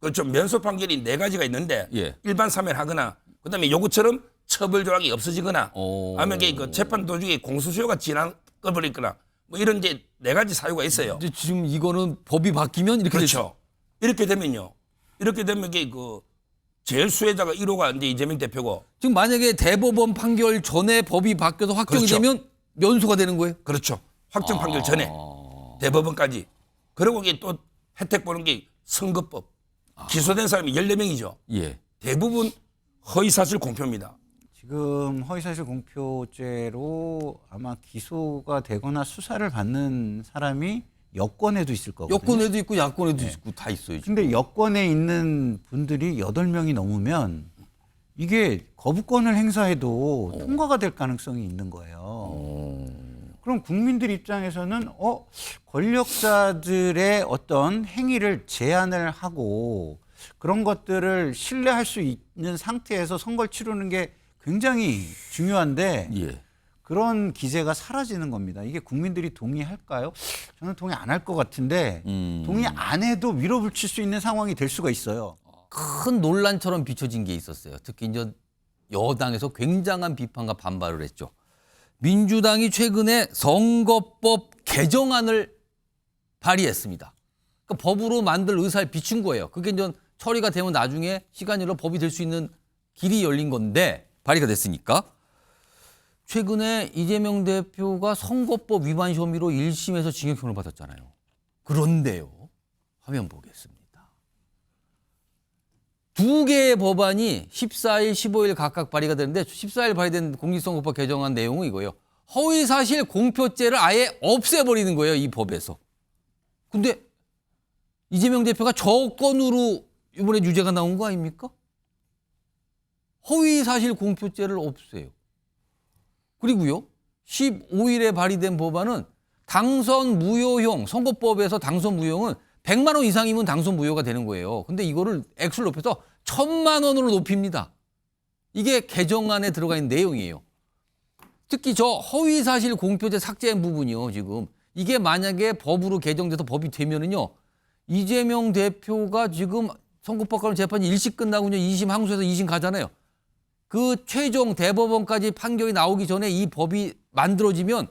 그렇죠. 면소 판결이 네 가지가 있는데 예. 일반 사면하거나 그다음에 요것처럼 처벌 조항이 없어지거나 오. 아니면 그 재판 도중에 공소시효가 지난 꺼버리거나 뭐 이런 이제 네 가지 사유가 있어요. 근데 지금 이거는 법이 바뀌면 이렇게 그렇죠. 이렇게 되면요. 이렇게 되면 이게 그 제일 수혜자가 1호가 이제 이재명 대표고 지금 만약에 대법원 판결 전에 법이 바뀌어서 확정이 그렇죠. 되면 면소가 되는 거예요? 그렇죠. 확정 판결 전에 대법원까지. 그리고 이게 또 혜택 보는 게 선거법. 기소된 사람이 14명이죠. 예. 대부분 허위사실 공표입니다. 지금 허위사실 공표죄로 아마 기소가 되거나 수사를 받는 사람이 여권에도 있을 거거든요. 여권에도 있고 야권에도 있고 다 있어요. 지금. 근데 여권에 있는 분들이 8명이 넘으면 이게 거부권을 행사해도 통과가 될 가능성이 있는 거예요. 그럼 국민들 입장에서는 권력자들의 어떤 행위를 제한을 하고 그런 것들을 신뢰할 수 있는 상태에서 선거를 치르는 게 굉장히 중요한데 예. 그런 기제가 사라지는 겁니다. 이게 국민들이 동의할까요? 저는 동의 안 할 것 같은데 동의 안 해도 밀어붙일 수 있는 상황이 될 수가 있어요. 큰 논란처럼 비춰진 게 있었어요. 특히 이제 여당에서 굉장한 비판과 반발을 했죠. 민주당이 최근에 선거법 개정안을 발의했습니다. 그러니까 법으로 만들 의사를 비춘 거예요. 그게 이제 처리가 되면 나중에 시간이 흘러 법이 될 수 있는 길이 열린 건데 발의가 됐으니까. 최근에 이재명 대표가 선거법 위반 혐의로 1심에서 징역형을 받았잖아요. 그런데요. 화면 보겠습니다. 두 개의 법안이 14일, 15일 각각 발의가 되는데 14일 발의된 공직선거법 개정안 내용은 이거예요. 허위사실 공표죄를 아예 없애버리는 거예요. 이 법에서. 근데 이재명 대표가 저 건으로 이번에 유죄가 나온 거 아닙니까? 허위사실 공표죄를 없애요. 그리고요. 15일에 발의된 법안은 당선 무효형, 선거법에서 당선 무효형은 100만 원 이상이면 당선 무효가 되는 거예요. 근데 이거를 액수를 높여서 1000만 원으로 높입니다. 이게 개정안에 들어가 있는 내용이에요. 특히 저 허위사실 공표죄 삭제한 부분이요. 지금 이게 만약에 법으로 개정돼서 법이 되면은요. 이재명 대표가 지금 선거법 관련 재판이 1심 끝나고 2심 항소해서 2심 가잖아요. 그 최종 대법원까지 판결이 나오기 전에 이 법이 만들어지면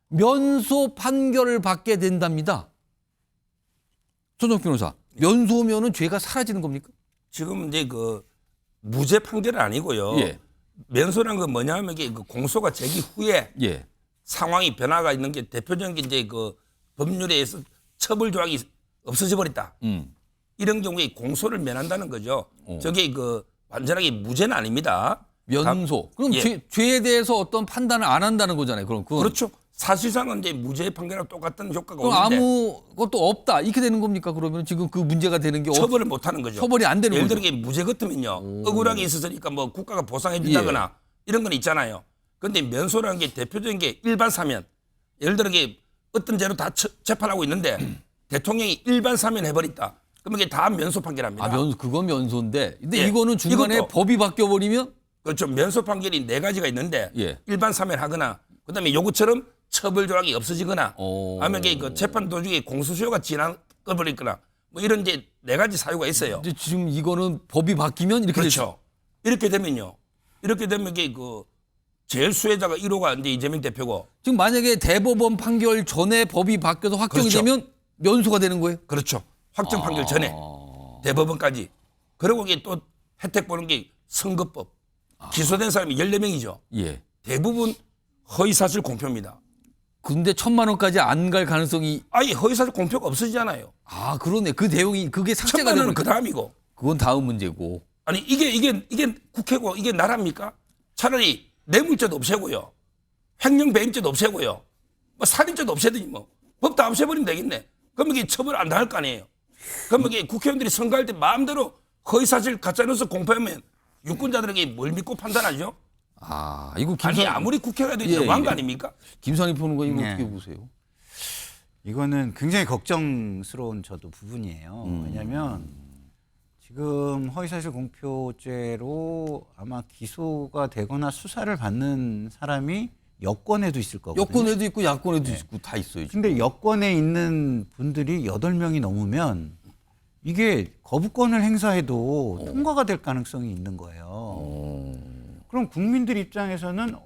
면소 판결을 받게 된답니다. 손정욱 변호사, 면소면은 죄가 사라지는 겁니까? 지금 이제 그 무죄 판결은 아니고요. 예. 면소란 건 뭐냐면 이게 그 공소가 제기 후에 예. 상황이 변화가 있는 게 대표적인 게 이제 그 법률에 의해서 처벌 조항이 없어져 버렸다. 이런 경우에 공소를 면한다는 거죠. 저게 그 완전하게 무죄는 아닙니다. 면소. 그럼 예. 죄에 대해서 어떤 판단을 안 한다는 거잖아요. 그럼 그건. 그렇죠. 사실상은 이제 무죄 판결하고 똑같은 효과가 그럼 오는데 아무것도 없다. 이렇게 되는 겁니까? 그러면 지금 그 문제가 되는 게 처벌을 못 하는 거죠. 처벌이 안 되는 예를 거죠. 들어 이게 무죄 같으면요. 억울하게 있었으니까 뭐 국가가 보상해 준다거나 이런 건 있잖아요. 그런데 면소라는 게 대표적인 게 일반 사면. 예를 들어 이게 어떤 죄로 다 재판하고 있는데 대통령이 일반 사면 해버렸다. 그러면 이게 다 면소 판결합니다. 그건 면소인데. 근데 예. 이거는 중간에 이것도 법이 바뀌어 버리면 그렇죠. 면소 판결이 네 가지가 있는데 예. 일반 사면하거나 그다음에 요것처럼 처벌 조항이 없어지거나 아니면 이게 그 재판 도중에 공소시효가 지난 꺼버리거나 뭐 이런 이제 네 가지 사유가 있어요. 근데 지금 이거는 법이 바뀌면 이렇게 그렇죠. 이렇게 되면요. 이렇게 되면 이게 그 제일 수혜자가 1호가 이제 이재명 대표고 지금 만약에 대법원 판결 전에 법이 바뀌어서 확정이 그렇죠. 되면 면소가 되는 거예요? 그렇죠. 확정 판결 전에 대법원까지. 그리고 이게 또 혜택 보는 게 선거법. 기소된 사람이 14명이죠. 예. 대부분 허위사실 공표입니다. 근데 1000만 원까지 안 갈 가능성이 아예 허위사실 공표가 없어지잖아요. 그러네. 그 내용이 그게 삭제가 1000만 원은 되면 그 다음이고. 그건 다음 문제고. 아니 이게 국회고 이게 나라입니까? 차라리 뇌물죄도 없애고요. 횡령배임죄도 없애고요. 뭐 살인죄도 없애더니 뭐 법 다 없애버리면 되겠네. 그러면 이게 처벌 안 당할 거 아니에요. 그러면 이게 국회의원들이 선거할 때 마음대로 허위사실 가짜뉴스 공표하면 유권자들에게 뭘 믿고 판단하죠? 이거 아니 아무리 국회가 돼도 너무한 거 아닙니까? 김상희 평론가 이거 네. 어떻게 보세요? 이거는 굉장히 걱정스러운 저도 부분이에요. 왜냐하면 지금 허위사실 공표죄로 아마 기소가 되거나 수사를 받는 사람이 여권에도 있을 거거든요. 여권에도 있고 야권에도 있고 다 있어요. 지금. 근데 여권에 있는 분들이 8명이 넘으면 이게 거부권을 행사해도 통과가 될 가능성이 있는 거예요. 그럼 국민들 입장에서는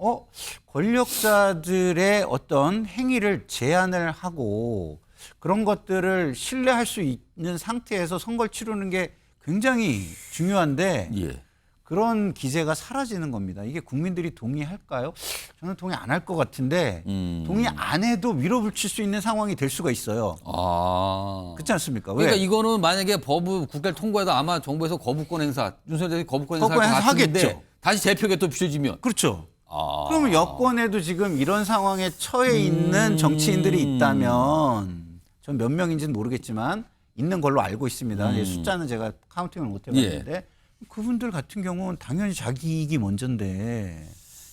권력자들의 어떤 행위를 제한을 하고 그런 것들을 신뢰할 수 있는 상태에서 선거를 치르는 게 굉장히 중요한데 예. 그런 기제가 사라지는 겁니다. 이게 국민들이 동의할까요? 저는 동의 안 할 것 같은데 동의 안 해도 밀어붙일 수 있는 상황이 될 수가 있어요. 아. 그렇지 않습니까? 왜? 그러니까 이거는 만약에 법을 국회를 통과해도 아마 정부에서 거부권 행사, 윤석열 대통령이 거부권 행사할 것 거부권 행사 같은데 하겠죠. 다시 재표가 또 비춰지면. 그렇죠. 아. 그러면 여권에도 지금 이런 상황에 처해 있는 정치인들이 있다면 전 몇 명인지는 모르겠지만 있는 걸로 알고 있습니다. 숫자는 제가 카운팅을 못 해봤는데 그분들 같은 경우는 당연히 자기 이익이 먼저인데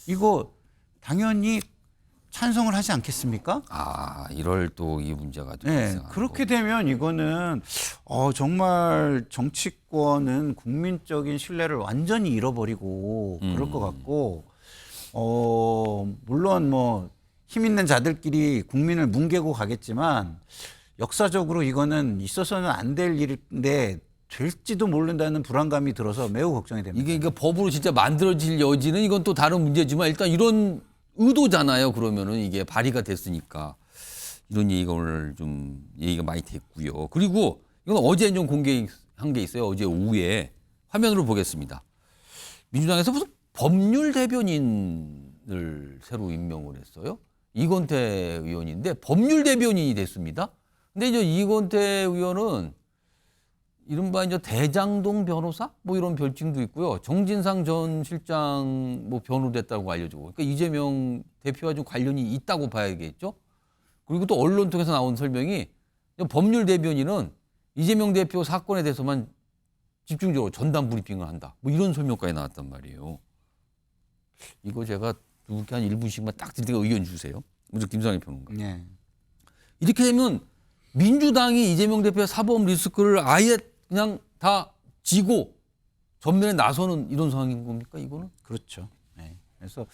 이거 당연히 찬성을 하지 않겠습니까? 아, 이럴 또 이 문제가 좀 네, 발생하고. 그렇게 되면 이거는 정말 정치권은 국민적인 신뢰를 완전히 잃어버리고 그럴 것 같고 물론 뭐 힘 있는 자들끼리 국민을 뭉개고 가겠지만 역사적으로 이거는 있어서는 안 될 일인데 될지도 모른다는 불안감이 들어서 매우 걱정이 됩니다. 이게 그러니까 법으로 진짜 만들어질 여지는 이건 또 다른 문제지만 일단 이런 의도잖아요. 그러면은 이게 발의가 됐으니까 이런 얘기가 오늘 좀 얘기가 많이 됐고요. 그리고 이건 어제 좀 공개한 게 있어요. 어제 오후에 화면으로 보겠습니다. 민주당에서 무슨 법률 대변인을 새로 임명을 했어요. 이건태 의원인데 법률 대변인이 됐습니다. 근데 이제 이건태 의원은 이른바 이제 대장동 변호사 뭐 이런 별칭도 있고요. 정진상 전 실장 뭐 변호됐다고 알려지고, 그러니까 이재명 대표와 좀 관련이 있다고 봐야겠죠. 그리고 또 언론 통해서 나온 설명이 법률 대변인은 이재명 대표 사건에 대해서만 집중적으로 전담 브리핑을 한다. 뭐 이런 설명까지 나왔단 말이에요. 이거 제가 두 분께 한 1분씩만 딱 드리니까 의견 주세요. 먼저 김상희 평론가. 네. 이렇게 되면 민주당이 이재명 대표의 사법 리스크를 아예 그냥 다 지고 전면에 나서는 이런 상황인 겁니까, 이거는? 그렇죠. 네. 그래서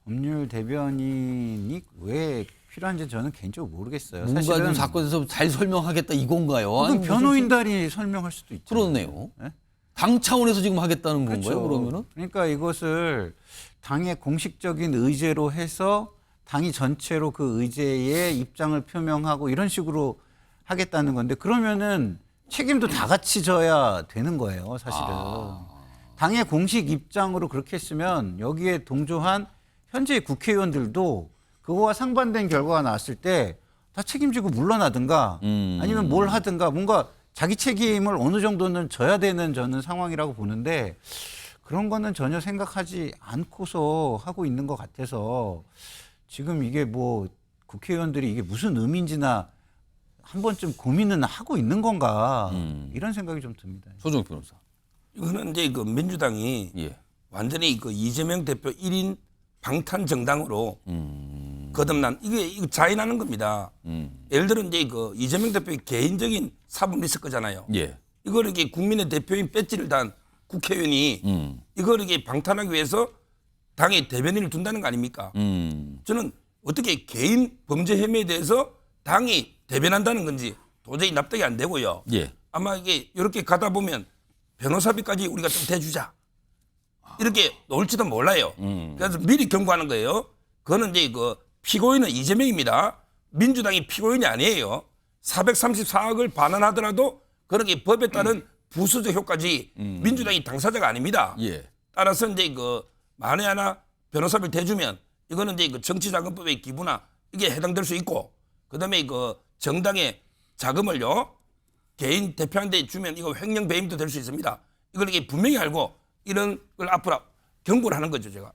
법률 대변인이 왜 필요한지 저는 개인적으로 모르겠어요. 뭔가 좀 사실은 사건에서 잘 설명하겠다 이건가요? 그건 아니면 무슨 변호인단이 설명할 수도 있죠. 그러네요. 네? 당 차원에서 지금 하겠다는 그렇죠. 건가요, 그러면은? 그러니까 이것을 당의 공식적인 의제로 해서 당이 전체로 그 의제에 입장을 표명하고 이런 식으로 하겠다는 건데 그러면은 책임도 다 같이 져야 되는 거예요, 사실은. 당의 공식 입장으로 그렇게 했으면 여기에 동조한 현재 국회의원들도 그거와 상반된 결과가 나왔을 때 다 책임지고 물러나든가 아니면 뭘 하든가 뭔가 자기 책임을 어느 정도는 져야 되는 저는 상황이라고 보는데 그런 거는 전혀 생각하지 않고서 하고 있는 것 같아서 지금 이게 뭐 국회의원들이 이게 무슨 의미인지나 한 번쯤 고민은 하고 있는 건가 이런 생각이 좀 듭니다. 소정 변호사. 이거는 이제 그 민주당이 예. 완전히 그 이재명 대표 1인 방탄 정당으로 거듭난 이거 자인하는 겁니다. 예를 들어 이제 그 이재명 대표의 개인적인 사법 리스크잖아요. 예. 이걸 이렇게 국민의 대표인 배지를 단 국회의원이 이걸 이렇게 방탄하기 위해서 당의 대변인을 둔다는 거 아닙니까? 저는 어떻게 개인 범죄 혐의에 대해서 당이 대변한다는 건지 도저히 납득이 안 되고요. 예. 아마 이게 이렇게 가다 보면 변호사비까지 우리가 좀 대주자 이렇게 나올지도 몰라요. 그래서 미리 경고하는 거예요. 그거는 이제 그 피고인은 이재명입니다. 민주당이 피고인이 아니에요. 434억을 반환하더라도 그렇게 법에 따른 부수적 효과지 민주당이 당사자가 아닙니다. 예. 따라서 이제 그 만에 하나 변호사비를 대주면 이거는 이제 그 정치자금법의 기부나 이게 해당될 수 있고 그다음에 그 정당의 자금을요 개인 대표한테 주면 이거 횡령 배임도 될 수 있습니다. 이걸 이게 분명히 알고 이런 걸 앞으로 경고를 하는 거죠, 제가.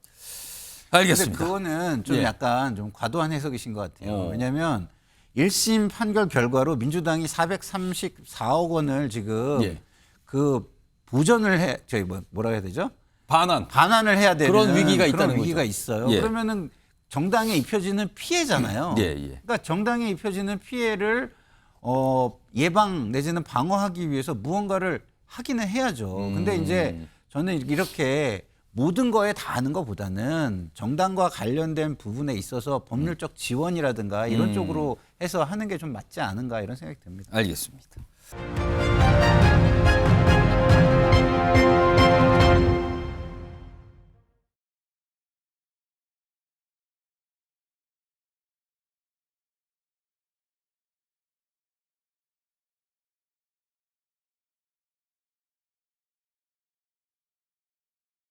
근데 알겠습니다. 그거는 좀 예. 약간 좀 과도한 해석이신 것 같아요. 왜냐하면 1심 판결 결과로 민주당이 434억 원을 지금 예. 그 보전을 해 저희 뭐라 해야 되죠? 반환을 해야 되는 그런 위기가 그런 있다는 위기가 거죠. 있어요. 예. 그러면은 정당에 입혀지는 피해잖아요. 예, 예. 그러니까 정당에 입혀지는 피해를 예방 내지는 방어하기 위해서 무언가를 하기는 해야죠. 근데 이제 저는 이렇게 모든 거에 다 하는 것보다는 정당과 관련된 부분에 있어서 법률적 지원이라든가 이런 쪽으로 해서 하는 게 좀 맞지 않은가 이런 생각이 듭니다. 알겠습니다.